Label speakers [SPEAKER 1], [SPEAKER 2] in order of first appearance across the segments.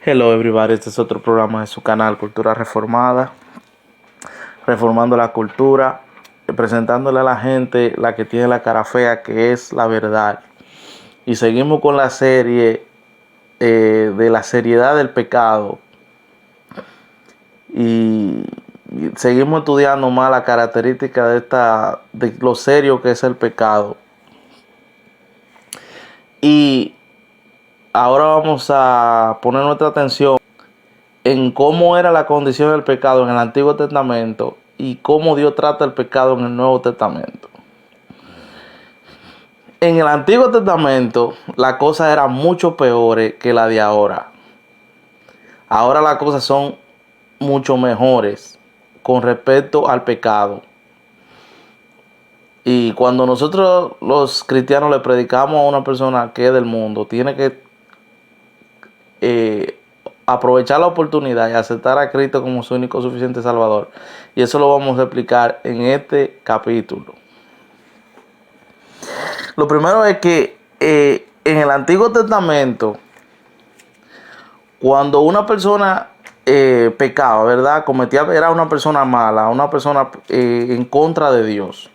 [SPEAKER 1] Hello everybody, este es otro programa de su canal Cultura Reformada, reformando la cultura, presentándole a la gente la que tiene la cara fea, que es la verdad. Y seguimos con la serie de la seriedad del pecado y seguimos estudiando más la característica de lo serio que es el pecado. Y ahora vamos a poner nuestra atención en cómo era la condición del pecado en el Antiguo Testamento y cómo Dios trata el pecado en el Nuevo Testamento. En el Antiguo Testamento las cosas eran mucho peores que la de ahora. Ahora las cosas son mucho mejores con respecto al pecado. Y cuando nosotros los cristianos le predicamos a una persona que es del mundo, tiene que aprovechar la oportunidad y aceptar a Cristo como su único suficiente Salvador. Y eso lo vamos a explicar en este capítulo. Lo primero es que en el Antiguo Testamento, cuando una persona pecaba, ¿verdad? Era una persona mala, una persona en contra de Dios.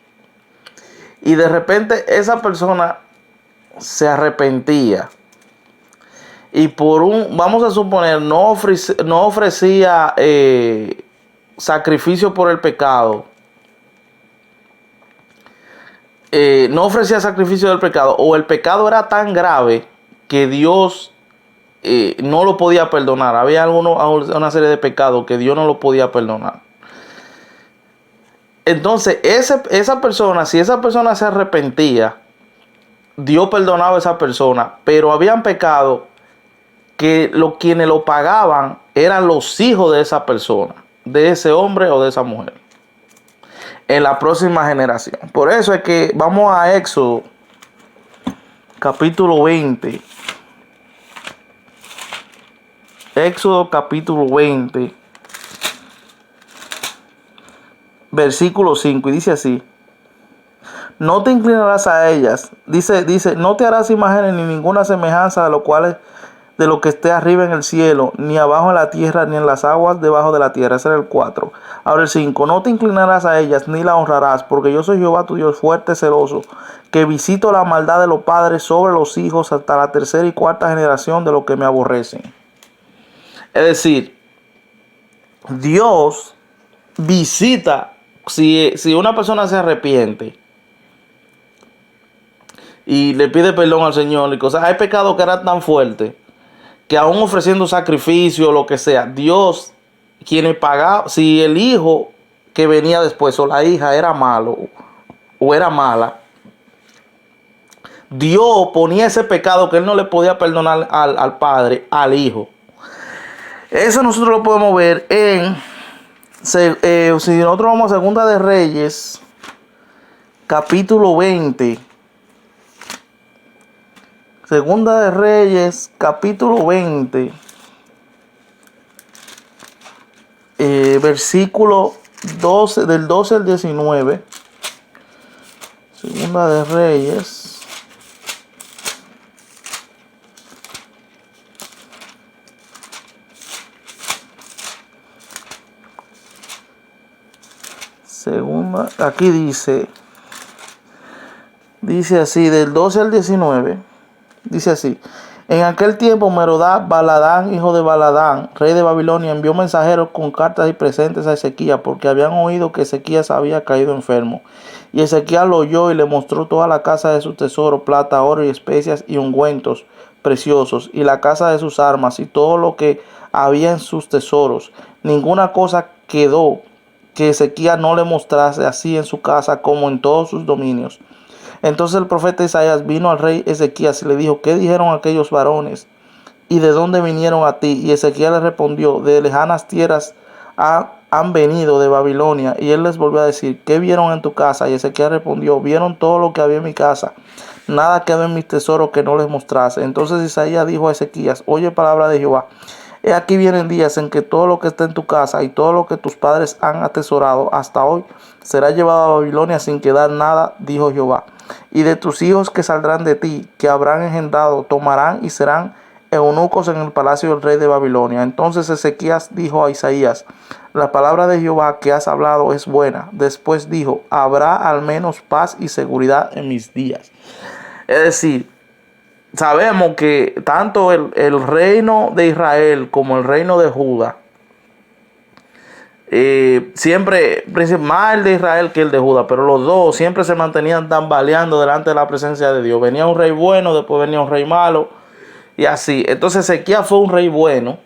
[SPEAKER 1] Y de repente esa persona se arrepentía. Y vamos a suponer, no ofrecía sacrificio por el pecado. No ofrecía sacrificio del pecado, o el pecado era tan grave que Dios no lo podía perdonar. Había una serie de pecados que Dios no lo podía perdonar. Entonces, esa persona, si esa persona se arrepentía, Dios perdonaba a esa persona, pero habían pecados que quienes lo pagaban eran los hijos de esa persona, de ese hombre o de esa mujer, en la próxima generación. Por eso es que vamos a Éxodo, capítulo 20. Éxodo, capítulo 20, versículo 5, y dice así: no te inclinarás a ellas. Dice, no te harás imágenes ni ninguna semejanza de lo que esté arriba en el cielo, ni abajo en la tierra, ni en las aguas debajo de la tierra. Ese era el 4. Ahora el 5. No te inclinarás a ellas, ni la honrarás, porque yo soy Jehová tu Dios fuerte, celoso, que visito la maldad de los padres sobre los hijos hasta la tercera y cuarta generación de los que me aborrecen. Es decir, Dios visita, si una persona se arrepiente y le pide perdón al Señor y cosas, hay pecados que eran tan fuertes que aún ofreciendo sacrificio o lo que sea, Dios, quienes pagaba, si el hijo que venía después o la hija era malo o era mala, Dios ponía ese pecado que él no le podía perdonar al padre, al hijo. Eso nosotros lo podemos ver si nosotros vamos a Segunda de Reyes, capítulo 20. Segunda de Reyes, capítulo 20, versículo 12, del 12 al 19. Segunda de Reyes, aquí dice así, del 12 al 19. Dice así: en aquel tiempo Merodach Baladán, hijo de Baladán, rey de Babilonia, envió mensajeros con cartas y presentes a Ezequías, porque habían oído que Ezequías había caído enfermo. Y Ezequías lo oyó y le mostró toda la casa de sus tesoros, plata, oro y especias y ungüentos preciosos, y la casa de sus armas, y todo lo que había en sus tesoros. Ninguna cosa quedó que Ezequías no le mostrase, así en su casa como en todos sus dominios. Entonces el profeta Isaías vino al rey Ezequías y le dijo: ¿qué dijeron aquellos varones? ¿Y de dónde vinieron a ti? Y Ezequías le respondió: de lejanas tierras han venido, de Babilonia. Y él les volvió a decir: ¿qué vieron en tu casa? Y Ezequías respondió: vieron todo lo que había en mi casa. Nada quedó en mis tesoros que no les mostrase. Entonces Isaías dijo a Ezequías: oye palabra de Jehová. He aquí vienen días en que todo lo que está en tu casa y todo lo que tus padres han atesorado hasta hoy será llevado a Babilonia sin quedar nada, dijo Jehová. Y de tus hijos que saldrán de ti, que habrán engendrado, tomarán y serán eunucos en el palacio del rey de Babilonia. Entonces Ezequías dijo a Isaías: la palabra de Jehová que has hablado es buena. Después dijo: habrá al menos paz y seguridad en mis días. Es decir, sabemos que tanto el reino de Israel como el reino de Judá, siempre, más el de Israel que el de Judá, pero los dos siempre se mantenían tambaleando delante de la presencia de Dios. Venía un rey bueno, después venía un rey malo, y así. Entonces Ezequías fue un rey bueno.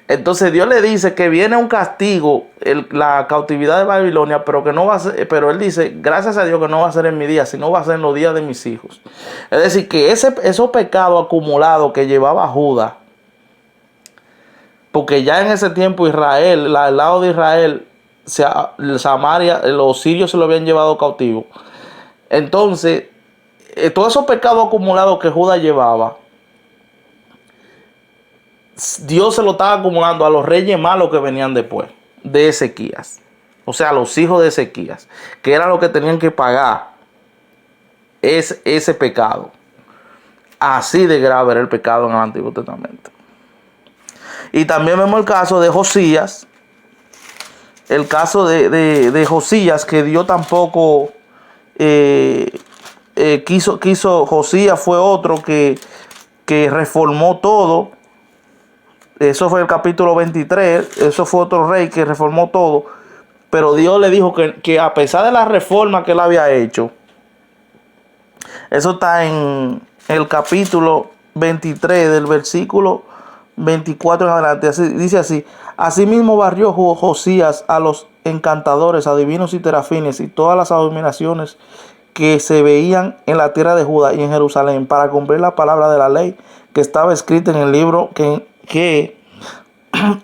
[SPEAKER 1] Entonces Dios le dice que viene un castigo, la cautividad de Babilonia, pero que no va a ser, pero él dice, gracias a Dios que no va a ser en mi día, sino va a ser en los días de mis hijos. Es decir, que esos pecados acumulados que llevaba Judá, porque ya en ese tiempo Israel, al lado de Israel, Samaria, los sirios se lo habían llevado cautivo. Entonces, todos esos pecados acumulados que Judá llevaba, Dios se lo estaba acumulando a los reyes malos que venían después de Ezequías. O sea, a los hijos de Ezequías, que eran los que tenían que pagar ese pecado. Así de grave era el pecado en el Antiguo Testamento. Y también vemos el caso de Josías. El caso de Josías, que Dios tampoco quiso. Josías fue otro que reformó todo. Eso fue el capítulo 23. Eso fue otro rey que reformó todo. Pero Dios le dijo que a pesar de la reforma que él había hecho, eso está en el capítulo 23 del versículo 24 en adelante. Así, dice así: asimismo barrió Josías a los encantadores, adivinos y terafines y todas las abominaciones que se veían en la tierra de Judá y en Jerusalén, para cumplir la palabra de la ley que estaba escrita en el libro que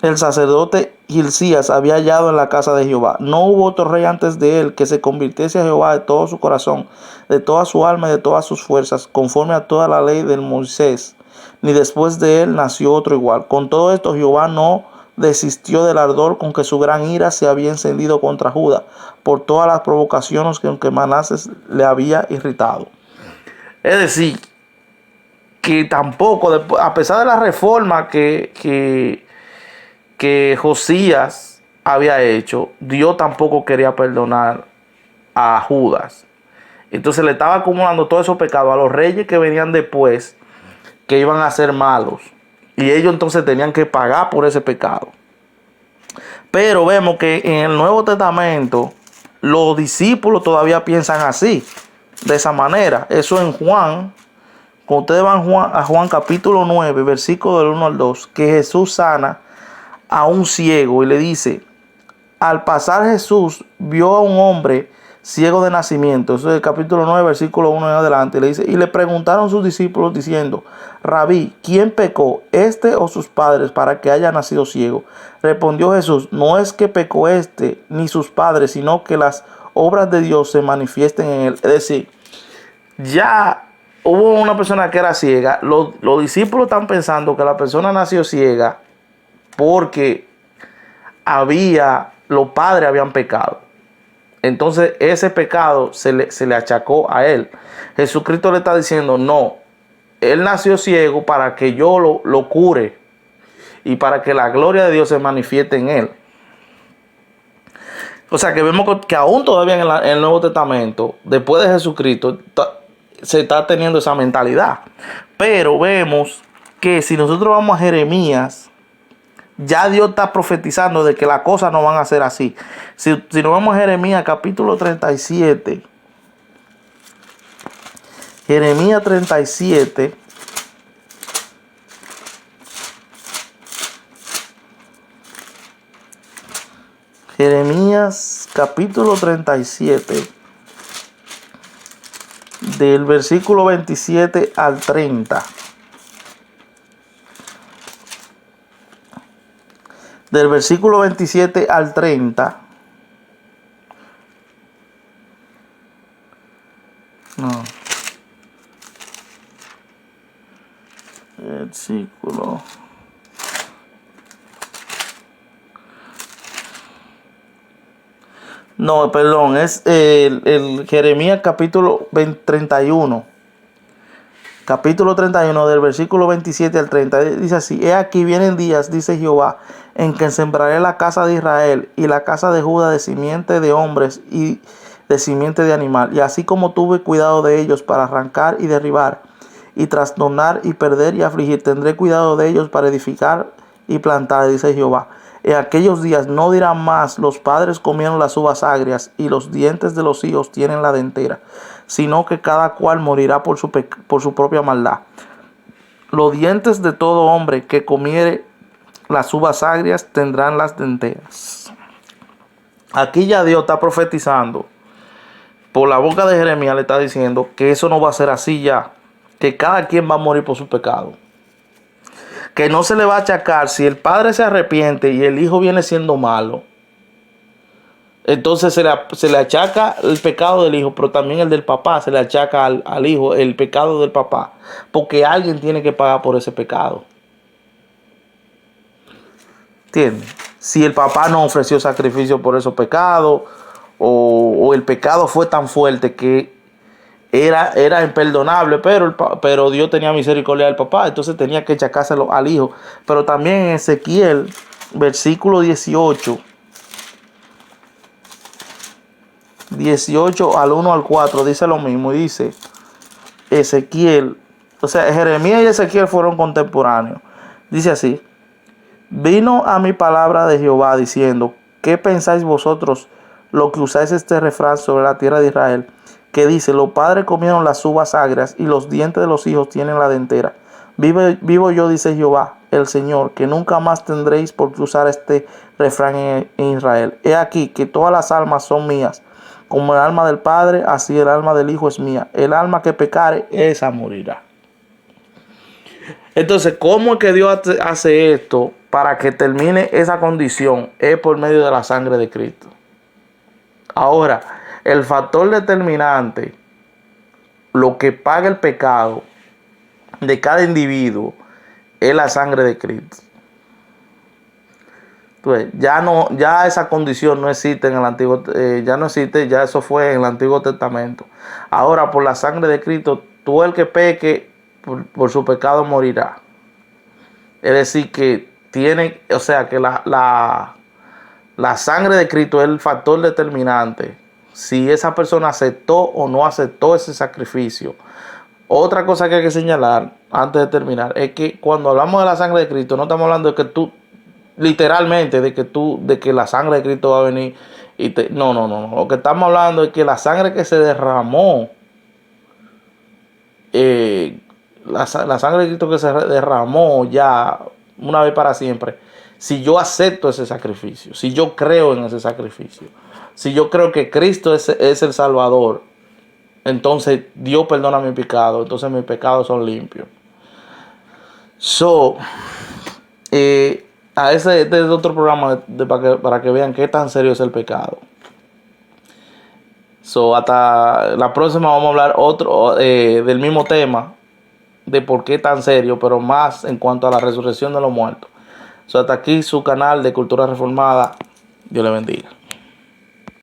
[SPEAKER 1] el sacerdote Hilcías había hallado en la casa de Jehová. No hubo otro rey antes de él que se convirtiese a Jehová de todo su corazón, de toda su alma y de todas sus fuerzas, conforme a toda la ley de Moisés, ni después de él nació otro igual. Con todo esto Jehová no desistió del ardor con que su gran ira se había encendido contra Judá, por todas las provocaciones que Manasés le había irritado. Es decir, que tampoco, a pesar de la reforma que Josías había hecho, Dios tampoco quería perdonar a Judas. Entonces le estaba acumulando todos esos pecados a los reyes que venían después, que iban a ser malos. Y ellos entonces tenían que pagar por ese pecado. Pero vemos que en el Nuevo Testamento los discípulos todavía piensan así, de esa manera. Eso en Juan, cuando ustedes van a Juan capítulo 9, versículo del 1 al 2, que Jesús sana a un ciego y le dice: al pasar Jesús vio a un hombre ciego de nacimiento. Eso es el capítulo 9, versículo 1 en adelante. Le dice: y le preguntaron sus discípulos diciendo: Rabí, ¿quién pecó, este o sus padres, para que haya nacido ciego? Respondió Jesús: no es que pecó este ni sus padres, sino que las obras de Dios se manifiesten en él. Es decir, ya hubo una persona que era ciega. Los discípulos están pensando que la persona nació ciega porque los padres habían pecado. Entonces ese pecado se le achacó a él. Jesucristo le está diciendo: no, él nació ciego para que yo lo cure y para que la gloria de Dios se manifieste en él. O sea que vemos que aún todavía en el Nuevo Testamento, después de Jesucristo, se está teniendo esa mentalidad. Pero vemos que si nosotros vamos a Jeremías, ya Dios está profetizando de que las cosas no van a ser así. Si nos vamos a Jeremías capítulo 37. Jeremías 37. Jeremías capítulo 37. Del versículo 27 al 30. Del versículo 27 al 30. No. Versículo. No, perdón, es el Jeremías capítulo 31. capítulo 31, del versículo 27 al 30, dice así: He aquí vienen días, dice Jehová, en que sembraré la casa de Israel y la casa de Judá de simiente de hombres y de simiente de animal, y así como tuve cuidado de ellos para arrancar y derribar, y trastornar y perder y afligir, tendré cuidado de ellos para edificar y plantar, dice Jehová. En aquellos días no dirán más: los padres comieron las uvas agrias y los dientes de los hijos tienen la dentera, sino que cada cual morirá por su propia maldad. Los dientes de todo hombre que comiere las uvas agrias tendrán las denteras. Aquí ya Dios está profetizando. Por la boca de Jeremías le está diciendo que eso no va a ser así ya. Que cada quien va a morir por su pecado. Que no se le va a achacar si el padre se arrepiente y el hijo viene siendo malo. Entonces se le achaca el pecado del hijo, pero también el del papá. Se le achaca al hijo el pecado del papá. Porque alguien tiene que pagar por ese pecado. ¿Entiendes? Si el papá no ofreció sacrificio por esos pecados, o el pecado fue tan fuerte que era imperdonable, pero Dios tenía misericordia del papá, entonces tenía que echacárselo al hijo. Pero también en Ezequiel, versículo 18 al 1 al 4, dice lo mismo, y dice Ezequiel, o sea, Jeremías y Ezequiel fueron contemporáneos. Dice así: Vino a mi palabra de Jehová diciendo: ¿Qué pensáis vosotros lo que usáis este refrán sobre la tierra de Israel? Que dice: los padres comieron las uvas agrias y los dientes de los hijos tienen la dentera. Vivo yo, dice Jehová el Señor, que nunca más tendréis por qué usar este refrán en Israel. He aquí que todas las almas son mías, como el alma del Padre, así el alma del Hijo es mía. El alma que pecare, esa morirá. Entonces, ¿cómo es que Dios hace esto para que termine esa condición? Es por medio de la sangre de Cristo. Ahora, el factor determinante, lo que paga el pecado de cada individuo, es la sangre de Cristo. Entonces, ya esa condición no existe en el Antiguo, ya no existe, ya eso fue en el Antiguo Testamento. Ahora, por la sangre de Cristo, todo el que peque por su pecado morirá. Es decir, que tiene, o sea, que la sangre de Cristo es el factor determinante si esa persona aceptó o no aceptó ese sacrificio. Otra cosa que hay que señalar antes de terminar es que cuando hablamos de la sangre de Cristo, no estamos hablando de que tú, literalmente, de que la sangre de Cristo va a venir y no. Lo que estamos hablando es que la sangre que se derramó, la sangre de Cristo que se derramó ya una vez para siempre, si yo acepto ese sacrificio, si yo creo en ese sacrificio, si yo creo que Cristo es el Salvador, entonces Dios perdona mi pecado, entonces mis pecados son limpios. Este es otro programa para que vean qué tan serio es el pecado. Hasta la próxima vamos a hablar del mismo tema, de por qué tan serio, pero más en cuanto a la resurrección de los muertos. Hasta aquí su canal de Cultura Reformada. Dios le bendiga.